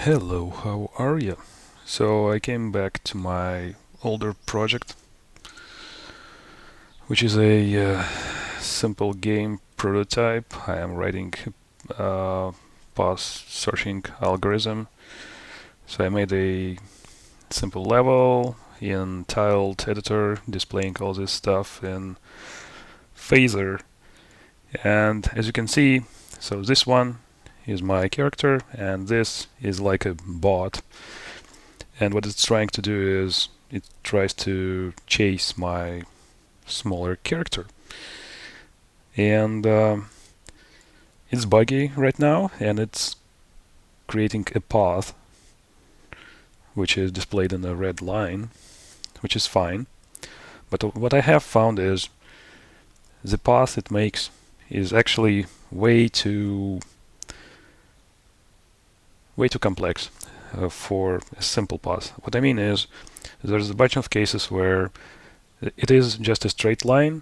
Hello, how are you? So I came back to my older project, which is a simple game prototype. I am writing a path searching algorithm. So I made a simple level in tiled editor, displaying all this stuff in phaser. And as you can see, so this one is my character, and this is like a bot. And what it's trying to do is it tries to chase my smaller character. And it's buggy right now, and it's creating a path which is displayed in a red line, which is fine. But what I have found is the path it makes is actually way too complex for a simple path. What I mean is there's a bunch of cases where it is just a straight line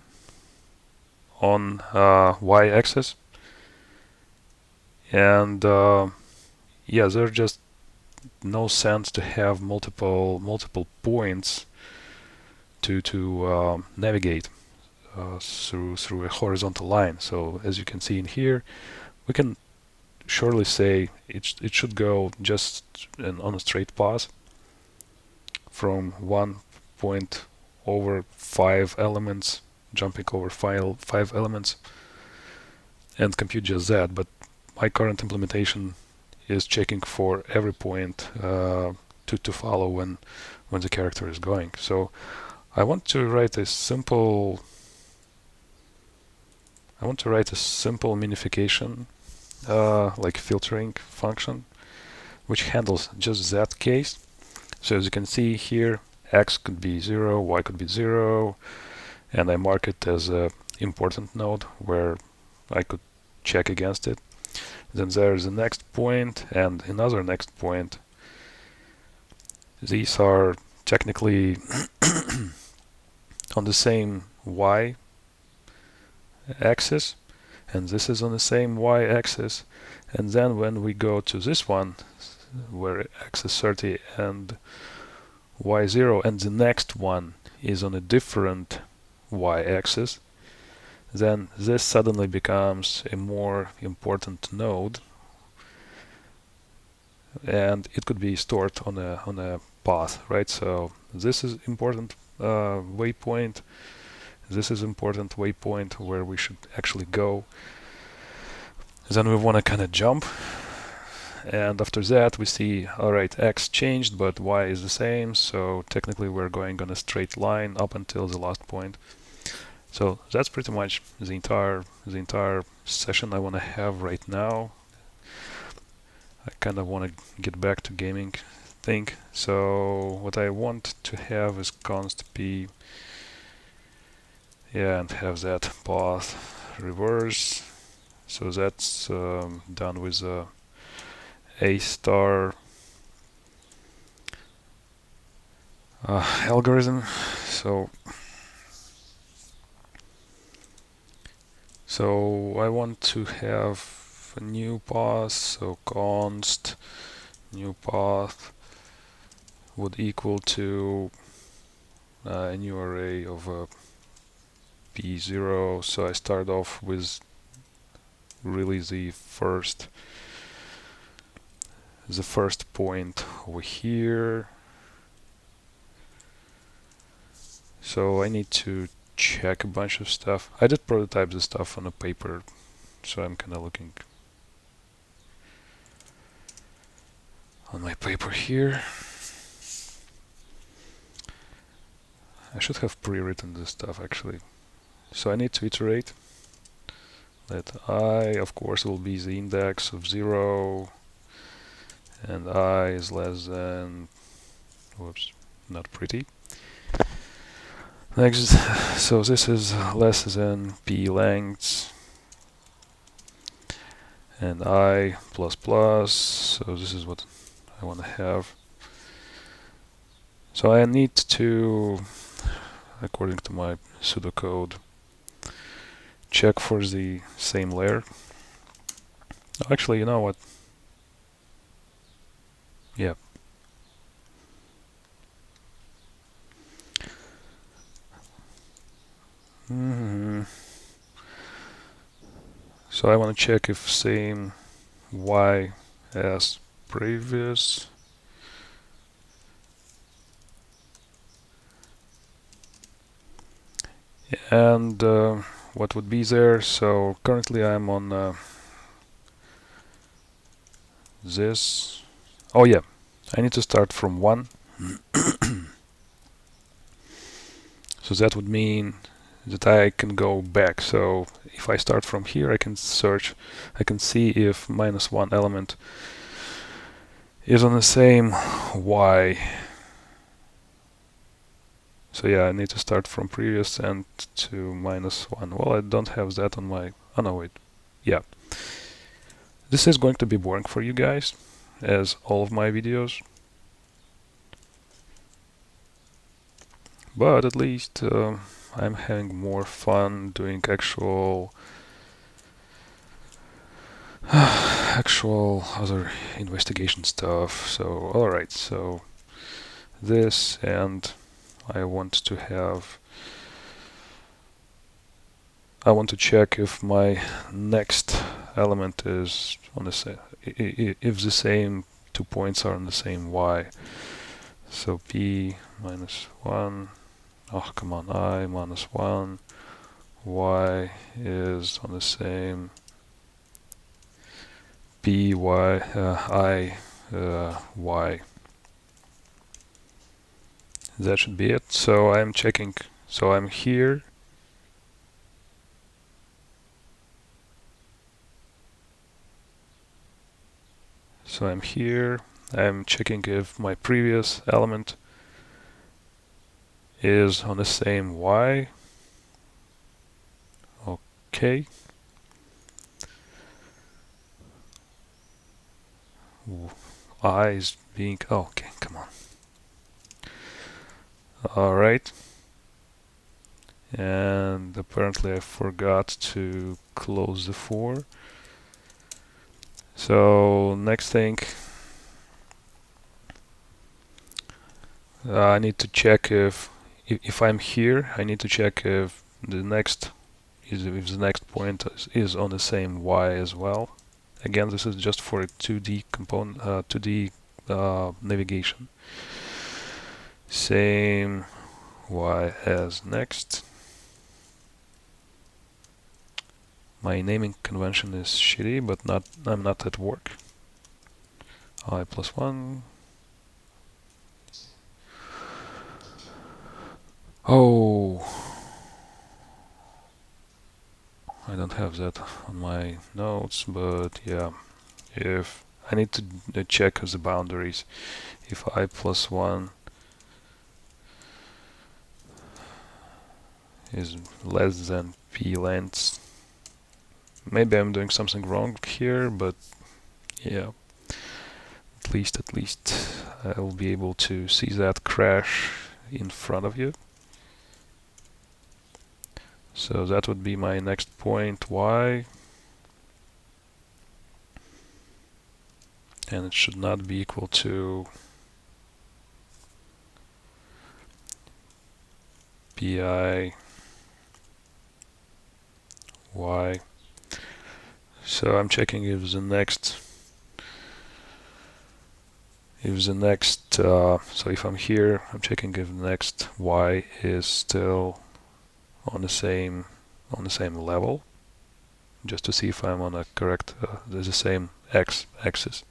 on y-axis, and yeah, there's just no sense to have multiple points to navigate through a horizontal line. So as you can see in here, we can surely say it should go just on a straight path from one point over 5 elements, jumping over five elements, and compute just that. But my current implementation is checking for every point to follow when the character is going. So I want to write a simple minification like filtering function which handles just that case. So as you can see here, x could be 0, y could be 0, and I mark it as a important node where I could check against it. Then there's the next point and another next point. These are technically on the same y axis, and this is on the same y axis. And then when we go to this one, where x is 30 and y 0, and the next one is on a different y axis, then this suddenly becomes a more important node, and it could be stored on a path, right? So this is important waypoint, this is important waypoint where we should actually go. Then we want to kind of jump, and after that we see, alright, x changed but y is the same, so technically we're going on a straight line up until the last point. So that's pretty much the entire session I want to have right now. I kind of want to get back to gaming thing. So what I want to have is const p, yeah, and have that path reverse. So that's done with a star algorithm. So I want to have a new path, so const new path would equal to a new array of p0. So I start off with really the first point over here. So I need to check a bunch of stuff. I did prototype this stuff on a paper, so I'm kind of looking on my paper here. I should have pre-written this stuff actually. So I need to iterate that I, of course, will be the index of 0, and I is less than, whoops, not pretty. Next, so this is less than p lengths, and I plus plus, so this is what I want to have. So I need to, according to my pseudocode, check for the same layer. Actually, you know what? Yep. So I want to check if same y as previous. And what would be there? So currently I'm on this. Oh yeah, I need to start from 1. So that would mean that I can go back. So if I start from here, I can search, I can see if -1 element is on the same y. So yeah, I need to start from previous and to -1. Well, I don't have that on my... Oh no, wait. Yeah. This is going to be boring for you guys, as all of my videos. But at least I'm having more fun doing actual other investigation stuff. So alright, so this, and I want to check if my next element is on the same, if the same 2 points are on the same y. So p -1, oh come on, I -1, y is on the same p y I y. That should be it. So I'm checking. So I'm here. So I'm here. I'm checking if my previous element is on the same y. Okay. I is being... Oh, okay, come on. Alright. And apparently I forgot to close the for. So next thing, I need to check if I'm here, I need to check if the next point is on the same y as well. Again, this is just for a 2D component, 2D navigation. Same y as next. My naming convention is shitty, but I'm not at work. I +1. Oh, I don't have that on my notes, but yeah, if I need to check the boundaries. If I +1 is less than p lengths, maybe I'm doing something wrong here, but yeah, at least I will be able to see that crash in front of you. So that would be my next point, y. And it should not be equal to pi y. So I'm checking if the next so if I'm here, I'm checking if the next y is still on the same level, just to see if I'm on a correct the same x-axis.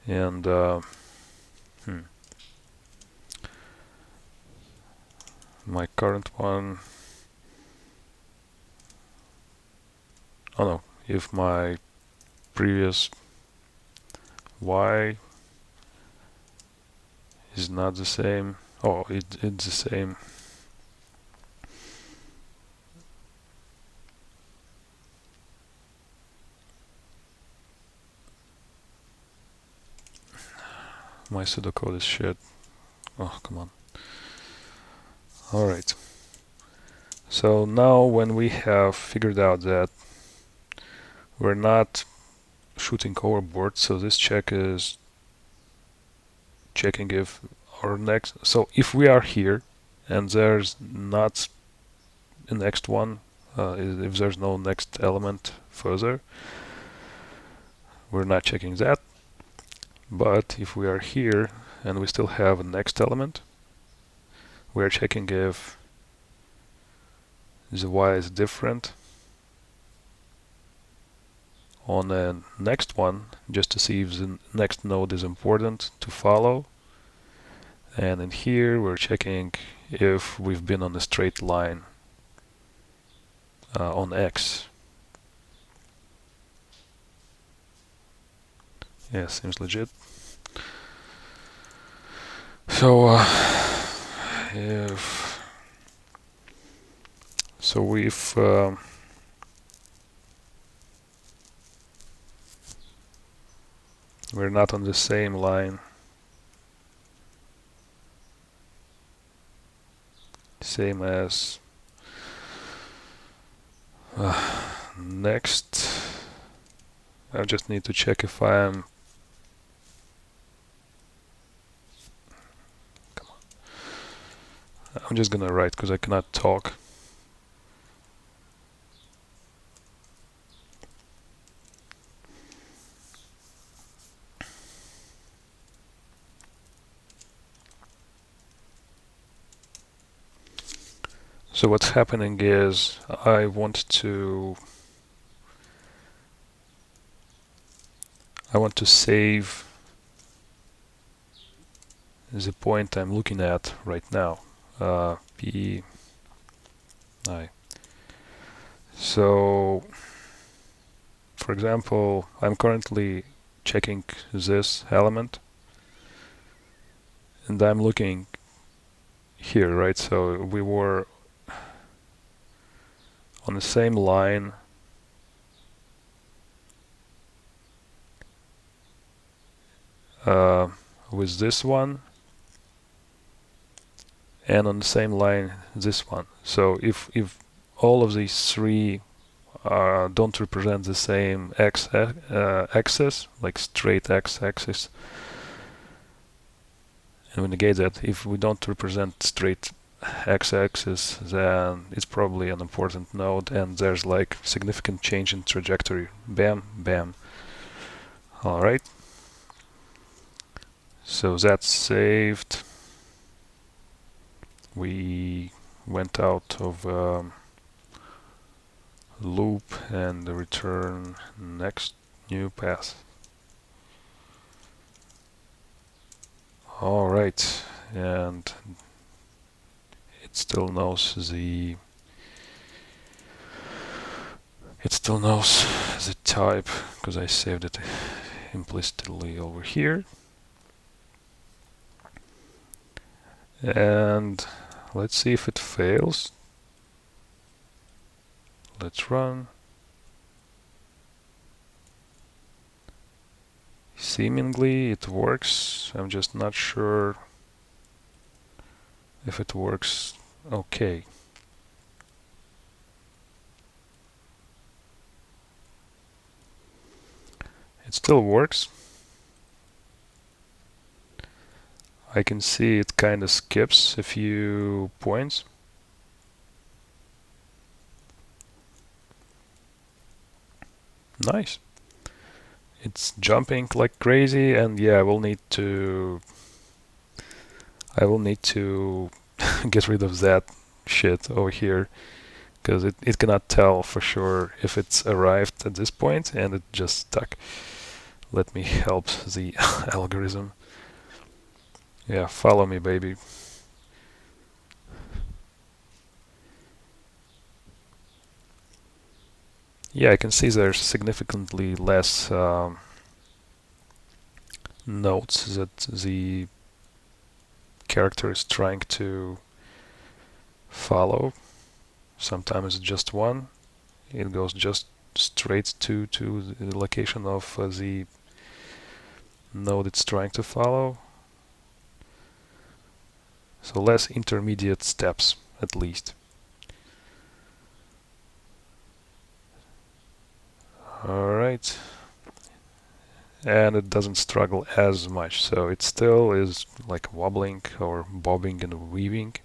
And my current one, oh no, if my previous y is not the same, oh, it's the same. My pseudocode is shit. Oh, come on. Alright. So now when we have figured out that we're not shooting overboard. So this check is checking if our next. So if we are here and there's not a next one, if there's no next element further, we're not checking that. But if we are here and we still have a next element, we're checking if the y is different on the next one, just to see if the next node is important to follow. And in here we're checking if we've been on a straight line on x. Yeah, seems legit. So if we're not on the same line, same as next, I just need to check if I'm just gonna write because I cannot talk. So what's happening is I want to save the point I'm looking at right now, P I. So for example, I'm currently checking this element and I'm looking here, right? So we were on the same line with this one, and on the same line this one. So if all of these three don't represent the same axis, like straight x-axis, and we negate that, if we don't represent straight x-axis, then it's probably an important node and there's like significant change in trajectory. Bam, bam. All right. So that's saved. We went out of loop and return next new path. All right, and it still knows the type because I saved it implicitly over here. And let's see if it fails. Let's run. Seemingly it works. I'm just not sure if it works okay. It still works. I can see it kind of skips a few points. Nice. It's jumping like crazy, and yeah, I will need to get rid of that shit over here because it cannot tell for sure if it's arrived at this point and it just stuck. Let me help the algorithm. Yeah, follow me, baby. Yeah, I can see there's significantly less notes that the character is trying to follow. Sometimes it's just one. It goes just straight to the location of the node it's trying to follow. So less intermediate steps, at least. All right. and it doesn't struggle as much, so it still is like wobbling or bobbing and weaving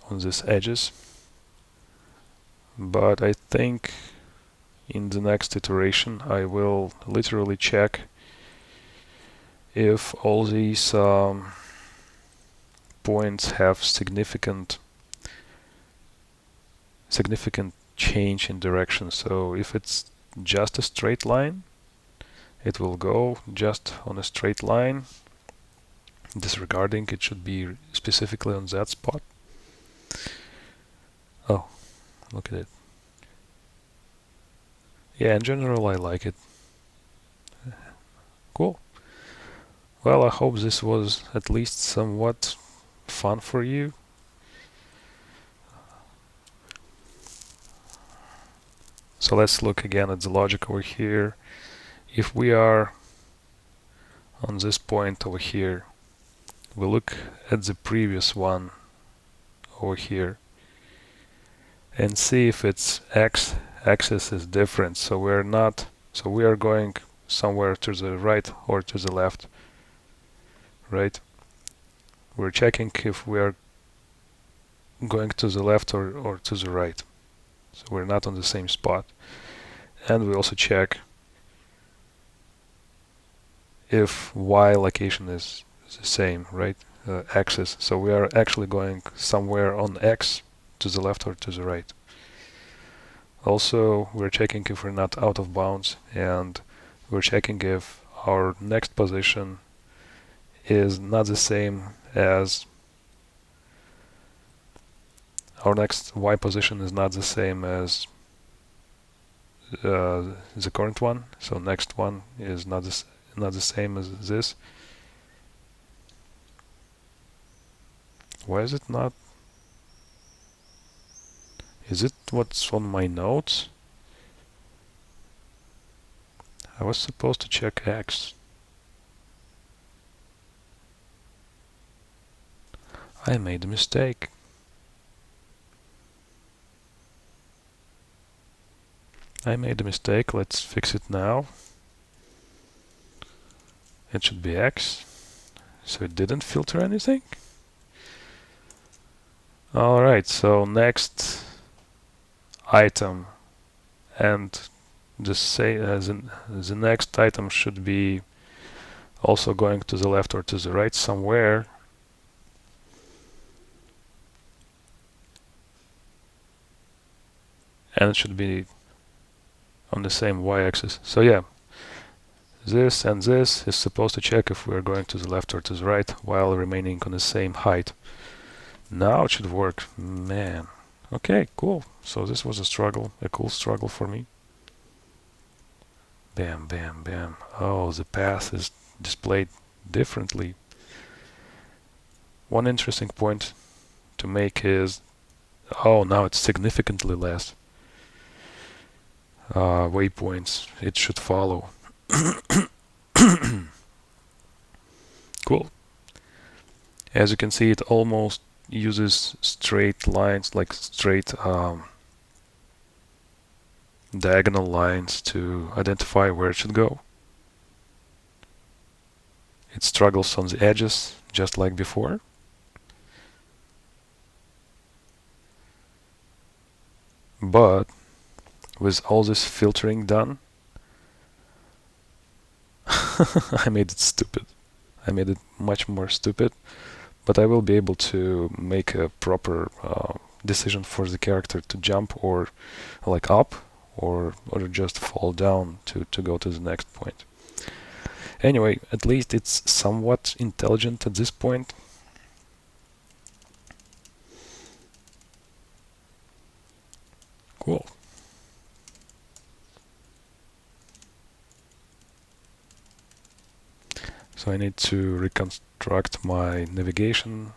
on these edges. But I think in the next iteration I will literally check if all these points have significant change in direction. So if it's just a straight line, it will go just on a straight line, disregarding it should be specifically on that spot. Oh, look at it. Yeah, in general I like it. Cool. Well, I hope this was at least somewhat fun for you. So let's look again at the logic over here. If we are on this point over here, we look at the previous one over here and see if its x-axis is different. So we are going somewhere to the right or to the left, right? We're checking if we are going to the left or to the right. So we're not on the same spot. And we also check if y location is the same, right? Axis. So we are actually going somewhere on x to the left or to the right. Also, we're checking if we're not out of bounds, and we're checking if our next position is not the same as our next y position is not the same as the current one. So next one is not the same as this. Why is it not? Is it what's on my notes? I was supposed to check X. I made a mistake. Let's fix it now. It should be X. So it didn't filter anything? Alright, so next item, and the next item should be also going to the left or to the right somewhere. And it should be on the same y-axis. So yeah, this and this is supposed to check if we're going to the left or to the right while remaining on the same height. Now it should work. Man. Okay, cool. So this was a cool struggle for me. Bam, bam, bam. Oh, the path is displayed differently. One interesting point to make is, oh, now it's significantly less waypoints it should follow. Cool. As you can see, it almost uses straight lines, like straight diagonal lines to identify where it should go. It struggles on the edges, just like before. But with all this filtering done, I made it stupid. I made it much more stupid, but I will be able to make a proper decision for the character to jump or like up or just fall down to go to the next point. Anyway, at least it's somewhat intelligent at this point. Cool. So I need to reconstruct my navigation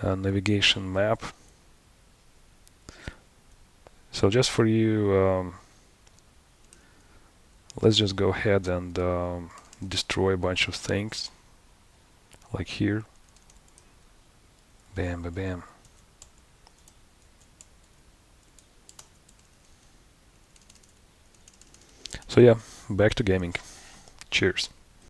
navigation map. So just for you, let's just go ahead and destroy a bunch of things, like here. Bam, bam, bam. So yeah, back to gaming. Cheers.